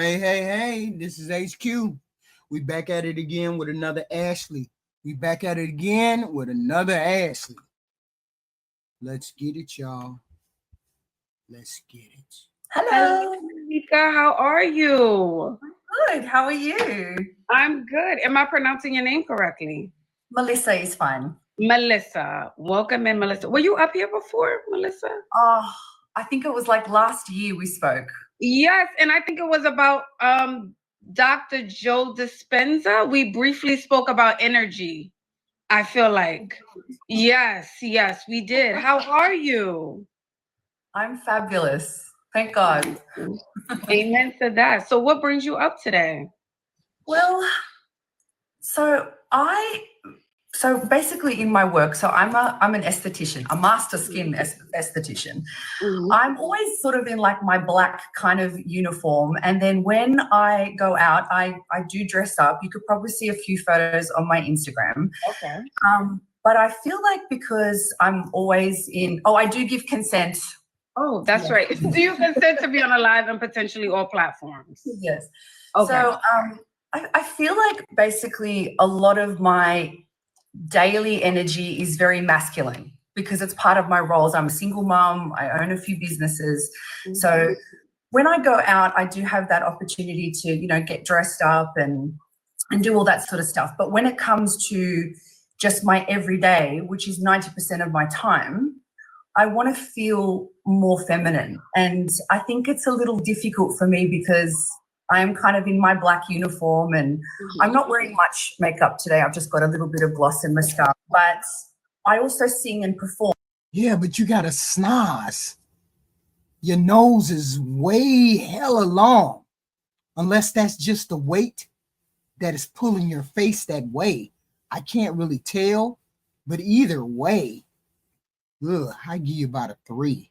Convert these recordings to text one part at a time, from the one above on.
Hey, this is HQ. We back at it again with another Ashley. We back at it again with another Ashley. Let's get it, y'all. Let's get it. Hello. Mika. How are you? Good. How are you? I'm good. Am I pronouncing your name correctly? Melissa is fine. Melissa. Welcome in, Melissa. Were you up here before, Melissa? Oh, I think it was like last year we spoke. Yes, and I think it was about Dr. Joe Dispenza. We briefly spoke about energy, I feel like. Yes, we did. How are you? I'm fabulous. Thank God. Amen to that. So what brings you up today? Well, so basically in my work, I'm an esthetician, a master skin esthetician. Mm-hmm. I'm always sort of in like my black kind of uniform, and then when I go out, I do dress up. You could probably see a few photos on my Instagram. Okay. But I feel like because I'm always I do give consent. Oh, that's right. Do you consent to be on a live and potentially all platforms? Yes. Okay. So I feel like basically a lot of my daily energy is very masculine because it's part of my roles. I'm a single mom. I own a few businesses. Mm-hmm. So when I go out, I do have that opportunity to, get dressed up and do all that sort of stuff. But when it comes to just my everyday, which is 90% of my time, I want to feel more feminine. And I think it's a little difficult for me because I'm kind of in my black uniform and I'm not wearing much makeup today. I've just got a little bit of gloss and mascara, but I also sing and perform. Yeah, but you got a snoz. Your nose is way hella long, unless that's just the weight that is pulling your face that way. I can't really tell, but either way, I give you about a 3.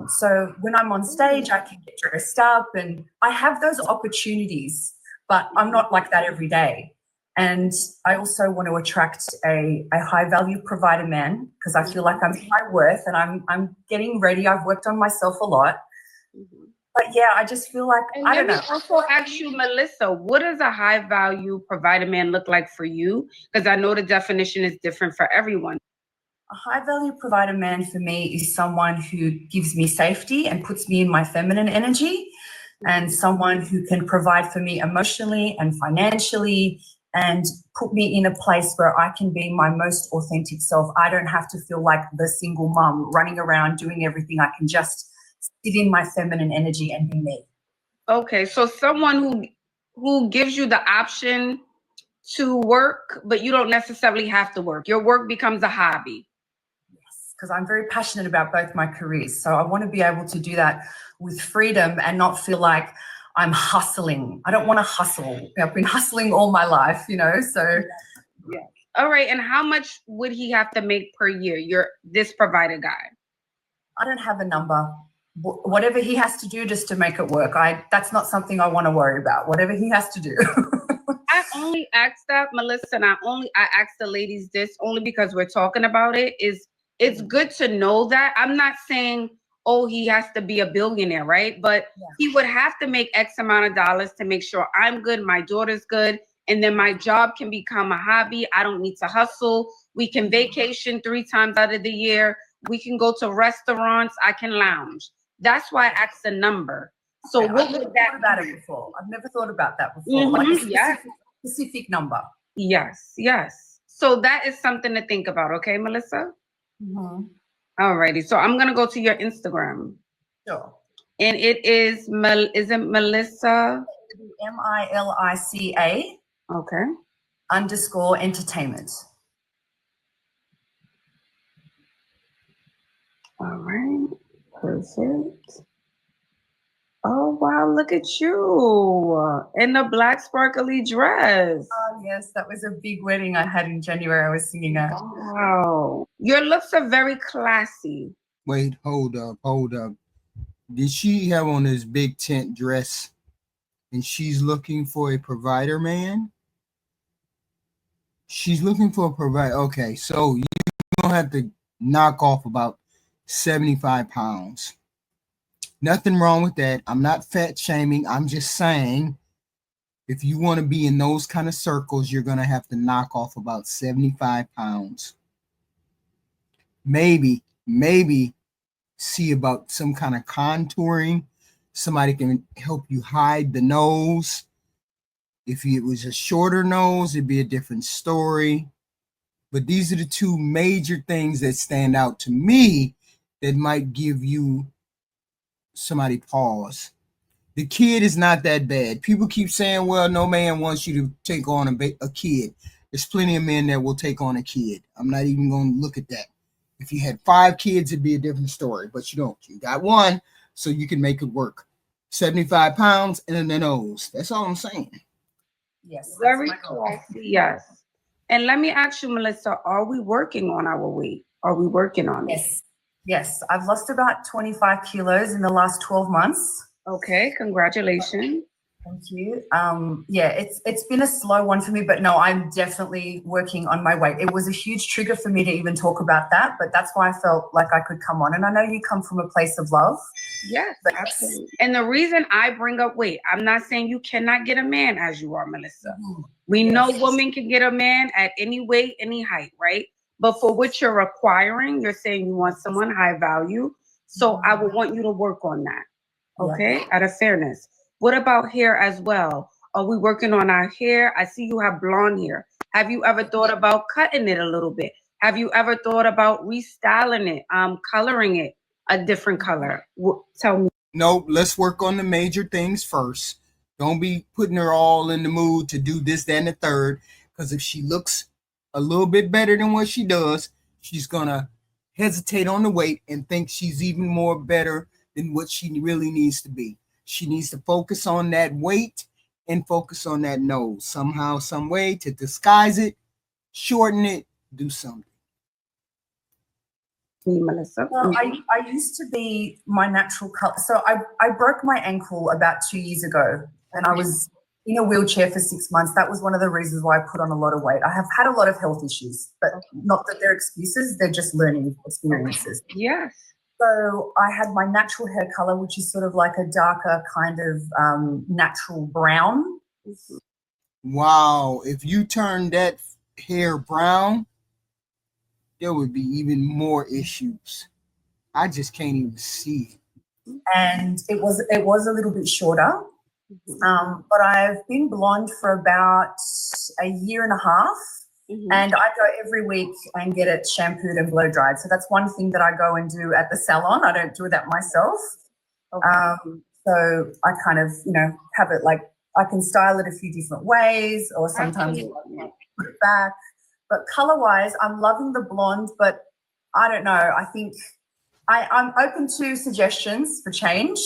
So when I'm on stage, I can get dressed up and I have those opportunities, but I'm not like that every day. And I also want to attract a high value provider man because I feel like I'm high worth and I'm getting ready. I've worked on myself a lot. But yeah, I just feel like, I don't know. Let me also ask you, Melissa, what does a high value provider man look like for you? Because I know the definition is different for everyone. A high value provider man for me is someone who gives me safety and puts me in my feminine energy, and someone who can provide for me emotionally and financially and put me in a place where I can be my most authentic self. I don't have to feel like the single mom running around doing everything. I can just sit in my feminine energy and be me. Okay, so someone who gives you the option to work, but you don't necessarily have to work. Your work becomes a hobby. Because I'm very passionate about both my careers. So I want to be able to do that with freedom and not feel like I'm hustling. I don't want to hustle. I've been hustling all my life, so. Yeah. All right. And how much would he have to make per year? This provider guy? I don't have a number. Whatever he has to do just to make it work. That's not something I want to worry about. Whatever he has to do. I only asked that, Melissa, and I asked the ladies this only because we're talking about it. It's good to know that. I'm not saying, he has to be a billionaire, right? But he would have to make X amount of dollars to make sure I'm good, my daughter's good, and then my job can become a hobby. I don't need to hustle. We can vacation 3 times out of the year. We can go to restaurants. I can lounge. That's why I asked the number. So what would that I've never thought about that before. Like a specific number. Yes. So that is something to think about. Okay, Melissa? Mm-hmm. All righty. So I'm going to go to your Instagram. Sure. And it is, is it Melissa? MILICA. Okay. _entertainment. All right. Perfect. Oh, wow. Look at you in the black sparkly dress. Oh, yes. That was a big wedding I had in January. I was singing at. Wow. Your looks are very classy. Wait, hold up. Did she have on this big tent dress and she's looking for a provider man? She's looking for a provider. Okay, so you're going to have to knock off about 75 pounds. Nothing wrong with that. I'm not fat shaming. I'm just saying if you want to be in those kind of circles, you're going to have to knock off about 75 pounds. Maybe see about some kind of contouring. Somebody can help you hide the nose. If it was a shorter nose, it'd be a different story. But these are the two major things that stand out to me that might give you somebody pause. The kid is not that bad. People keep saying, well, no man wants you to take on a kid. There's plenty of men that will take on a kid. I'm not even going to look at that. If you had 5 kids, it'd be a different story, but you don't. You got 1, so you can make it work. 75 pounds and the nose. That's all I'm saying. Yes. Very classy, yes. And let me ask you, Melissa, are we working on our weight? Are we working on it? Yes. Yes. I've lost about 25 kilos in the last 12 months. Okay, congratulations. Thank you. Yeah, it's been a slow one for me, but no, I'm definitely working on my weight. It was a huge trigger for me to even talk about that, but that's why I felt like I could come on. And I know you come from a place of love. Yes, absolutely. And the reason I bring up weight, I'm not saying you cannot get a man as you are, Melissa. We know women can get a man at any weight, any height, right? But for what you're requiring, you're saying you want someone high value. So I would want you to work on that. Okay, out of fairness. What about hair as well? Are we working on our hair? I see you have blonde hair. Have you ever thought about cutting it a little bit? Have you ever thought about restyling it, coloring it a different color? Tell me. No, let's work on the major things first. Don't be putting her all in the mood to do this, that, and the third. Because if she looks a little bit better than what she does, she's going to hesitate on the weight and think she's even more better than what she really needs to be. She needs to focus on that weight and focus on that nose. Somehow, some way to disguise it, shorten it, do something. Melissa? Well, I used to be my natural color. So I broke my ankle about 2 years ago and I was in a wheelchair for 6 months. That was one of the reasons why I put on a lot of weight. I have had a lot of health issues, but not that they're excuses. They're just learning experiences. Yes. So I had my natural hair color, which is sort of like a darker kind of natural brown. Wow. If you turn that hair brown, there would be even more issues. I just can't even see it. And it was a little bit shorter. But I've been blonde for about a year and a half. And I go every week and get it shampooed and blow dried. So that's one thing that I go and do at the salon. I don't do that myself. So I kind of, have it like I can style it a few different ways or sometimes put it back. But color-wise, I'm loving the blonde, but I don't know. I think I'm open to suggestions for change.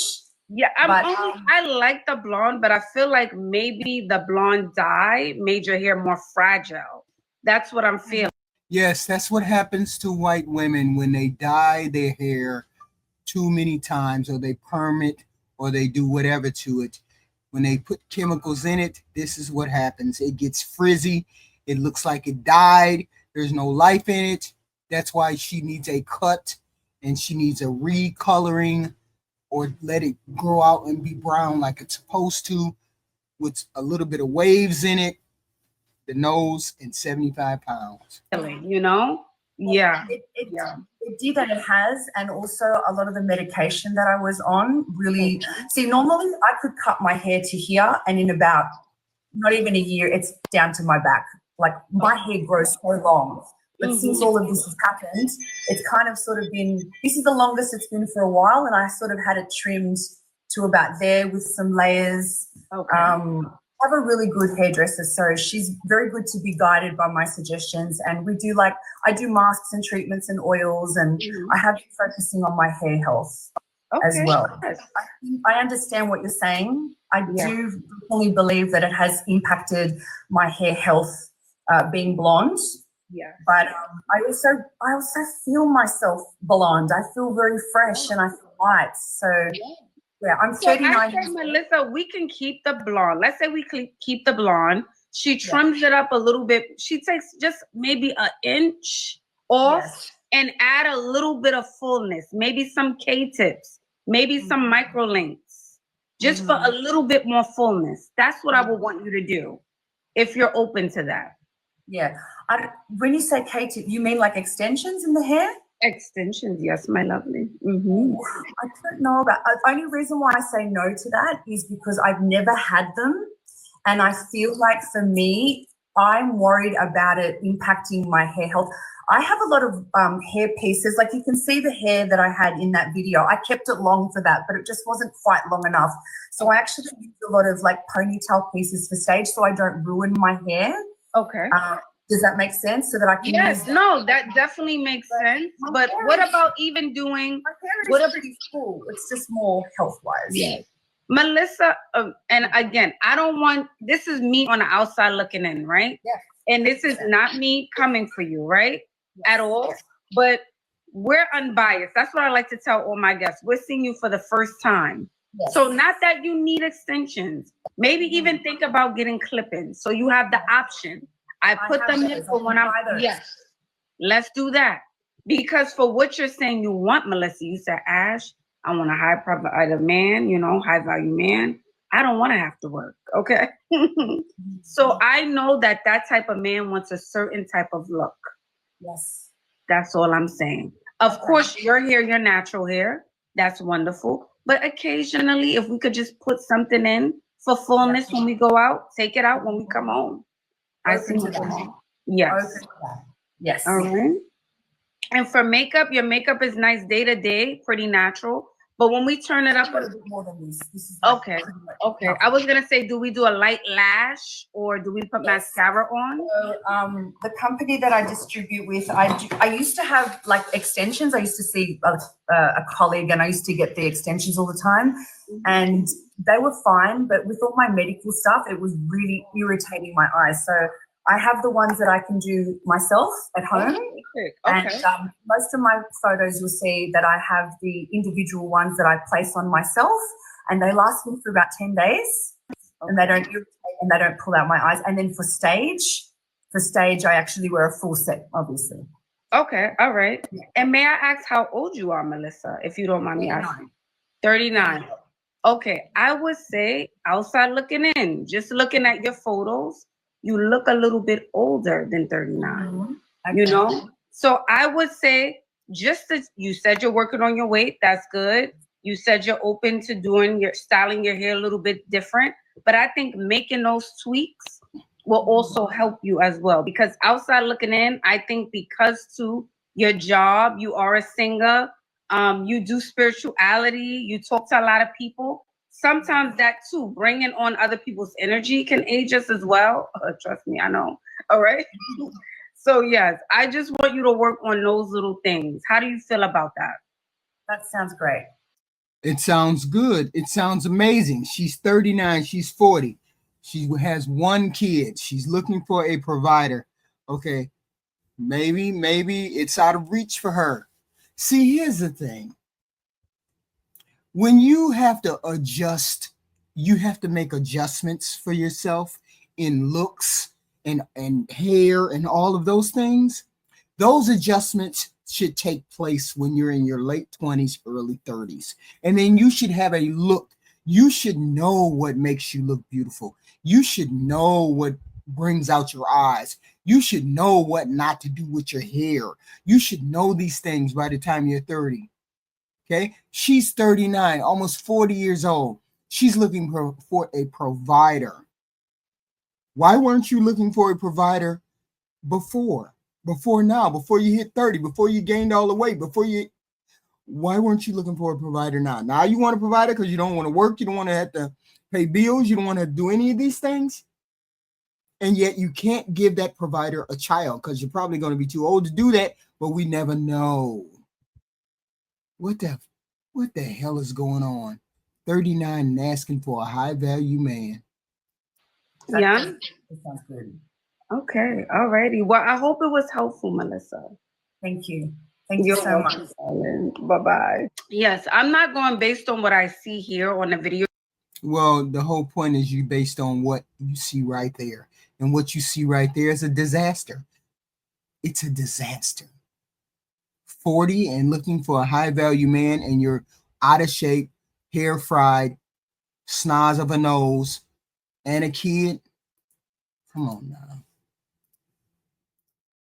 Yeah, I like the blonde, but I feel like maybe the blonde dye made your hair more fragile. That's what I'm feeling. Yes, that's what happens to white women when they dye their hair too many times or they perm it or they do whatever to it. When they put chemicals in it, this is what happens. It gets frizzy. It looks like it died. There's no life in it. That's why she needs a cut and she needs a recoloring or let it grow out and be brown like it's supposed to with a little bit of waves in it. The nose and 75 pounds. Yeah. It did and it has, and also a lot of the medication that I was on really. See, normally I could cut my hair to here, and in about not even a year, it's down to my back. Like my hair grows so long, but since all of this has happened, it's kind of sort of been. This is the longest it's been for a while, and I sort of had it trimmed to about there with some layers. I have a really good hairdresser, so she's very good to be guided by my suggestions. And I do masks and treatments and oils, and I have been focusing on my hair health as well. Yes. I understand what you're saying. I do fully believe that it has impacted my hair health being blonde. Yeah. But I also feel myself blonde. I feel very fresh and I feel light. So. Yeah, I'm 39. So I say, Melissa, we can keep the blonde. Let's say we keep the blonde. She trims it up a little bit. She takes just maybe an inch off and add a little bit of fullness, maybe some K-tips. maybe some micro links, just for a little bit more fullness. That's what I would want you to do if you're open to that. Yeah. When you say Katie, you mean like extensions in the hair? Extensions, yes, my lovely. I don't know about. The only reason why I say no to that is because I've never had them, and I feel like for me, I'm worried about it impacting my hair health. I have a lot of hair pieces. Like you can see the hair that I had in that video. I kept it long for that, but it just wasn't quite long enough. So I actually use a lot of like ponytail pieces for stage, so I don't ruin my hair. Okay. Does that make sense? So that I can Yes, no, that definitely makes sense. But what about even doing my hair is pretty full? It's just more health-wise. Yes. Melissa, and again, I don't want, this is me on the outside looking in, right? Yes. And this is not me coming for you, right? Yes. At all. Yes. But we're unbiased. That's what I like to tell all my guests. We're seeing you for the first time. Yes. So not that you need extensions. Maybe even think about getting clip-ins. So you have the option. I put them in for when I'm, yes, let's do that. Because for what you're saying you want, Melissa, you said, Ash, I want a high provider man, you know, high value man. I don't want to have to work, okay? So I know that that type of man wants a certain type of look. Yes. That's all I'm saying. Of course, your hair, your natural hair, that's wonderful. But occasionally, if we could just put something in for fullness when we go out, take it out when we come home. I see that. Yes. Yes. All right. And for makeup, your makeup is nice day to day, pretty natural. But when we turn it up, a bit more than this. This is okay. Okay. I was gonna say, do we do a light lash or do we put mascara on? So, the company that I distribute with, I used to have like extensions. I used to see a colleague, and I used to get the extensions all the time, and they were fine. But with all my medical stuff, it was really irritating my eyes. So I have the ones that I can do myself at home. Okay. And most of my photos, you'll see that I have the individual ones that I place on myself, and they last me for about 10 days, and they don't irritate and they don't pull out my eyes. And then for stage, I actually wear a full set, obviously. Okay, all right. Yeah. And may I ask how old you are, Melissa, if you don't mind me asking? 39. Okay, I would say outside looking in, just looking at your photos, you look a little bit older than 39, you know? So I would say you said you're working on your weight. That's good. You said you're open to styling your hair a little bit different, but I think making those tweaks will also help you as well, because outside looking in, I think because to your job, you are a singer, you do spirituality, you talk to a lot of people. Sometimes that too, bringing on other people's energy can age us as well. Trust me, I know. All right. So yes, I just want you to work on those little things. How do you feel about that? That sounds great. It sounds good. It sounds amazing. She's 39. She's 40. She has one kid. She's looking for a provider. Okay. Maybe it's out of reach for her. See, here's the thing. When you have to adjust, you have to make adjustments for yourself in looks and hair and all of those things. Those adjustments should take place when you're in your late 20s, early 30s. And then you should have a look. You should know what makes you look beautiful. You should know what brings out your eyes. You should know what not to do with your hair. You should know these things by the time you're 30. Okay, she's 39, almost 40 years old. She's looking for a provider. Why weren't you looking for a provider before now, before you hit 30, before you gained all the weight, why weren't you looking for a provider now? Now you want a provider because you don't want to work, you don't want to have to pay bills, you don't want to do any of these things. And yet you can't give that provider a child because you're probably going to be too old to do that, but we never know. What the hell is going on? 39 and asking for a high value man. Yeah. That sounds good. Okay. All righty. Well, I hope it was helpful, Melissa. Thank you. Thank you so much. Bye-bye. Yes, I'm not going based on what I see here on the video. Well, the whole point is you based on what you see right there. And what you see right there is a disaster. It's a disaster. 40 and looking for a high value man, and you're out of shape, hair fried, snaz of a nose, and a kid. Come on now.